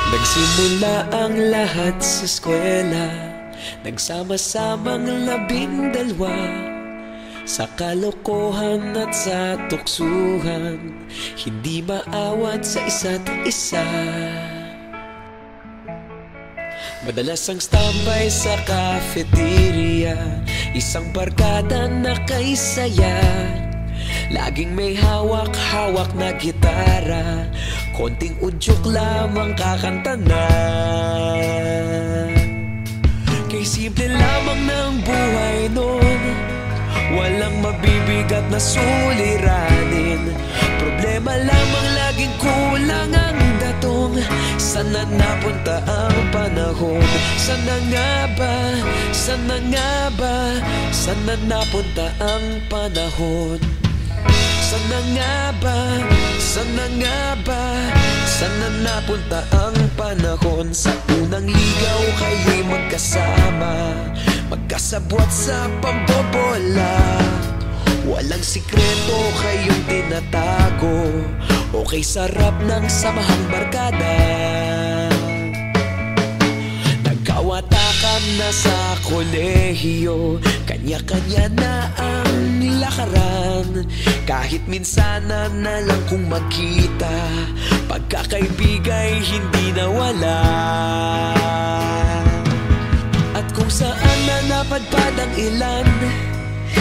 Nagsimula ang lahat sa eskwela, nagsama-samang 12 sa kalokohan at sa tuksuhan, hindi maawat sa isa't isa. Madalas ang standby sa cafeteria, isang barkada na kay saya. Laging may hawak-hawak na gitara, konting udyok lamang kakanta na. Kay simple lamang ng buhay nun, walang mabibigat na suliranin. Problema lamang laging kulang ang datong. Sana napunta ang panahon? Sana nga ba? Sana nga ba? Sana napunta ang panahon? Sana nga ba? Sana nga ba? Sana napunta ang panahon? Sa unang ligaw kayo'y magkasama, magkasabwat sa pambobola. Walang sikreto kayong tinatago, okay sarap ng samahang barkada. Nagkawatakan na sa kolehiyo, kanya-kanya na ang lakaran. Kahit minsanan na lang kung magkita, pagkakaibigay hindi nawala. At kung saan na napadpad ang ilan,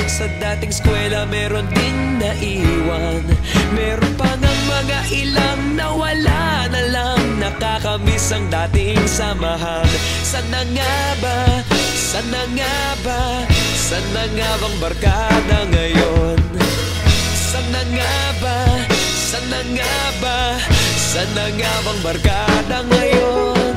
sa dating eskwela meron din naiwan. Meron pa ng mga ilang nawala na lang, nakakamiss ang dating samahan. Sana nga ba? Sana nga ba? Sana nga bang barkada ngayon? Sana nga ba? Sana nga ba? Sana nga bang barkada ngayon?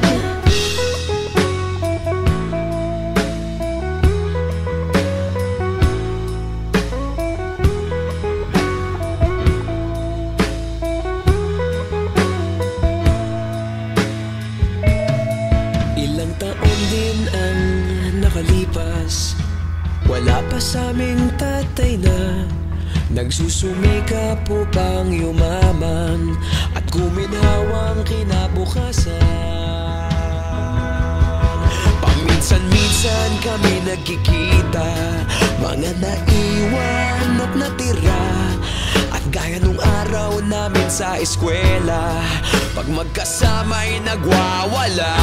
Ilang taon din ang nakalipas, wala pa sa aming tatay na nagsusumikap upang yumaman at guminhawang kinabukasan. Paminsan-minsan kami nagkikita, mga naiwan at natira. At gaya nung araw namin sa eskwela, pag magkasama'y nagwawala.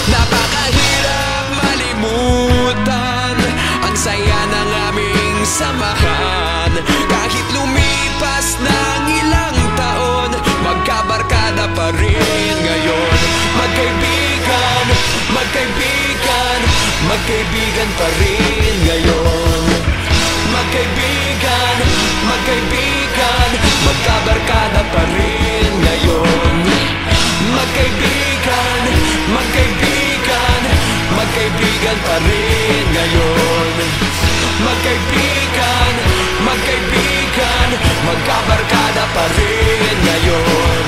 Napakahirap malimutan ang saya ng aming samahan. Kahit lumipas ng ilang taon, magkabarkada pa rin ngayon. Magkaibigan, magkaibigan, magkaibigan pa rin ngayon. Magkaibigan, magkaibigan, magkabarkada pa rin ngayon. Magkaibigan, magkaibigan, magkaibigan pa rin ngayon. Magkaibigan, magkaibigan, magkabarkada pa rin ngayon.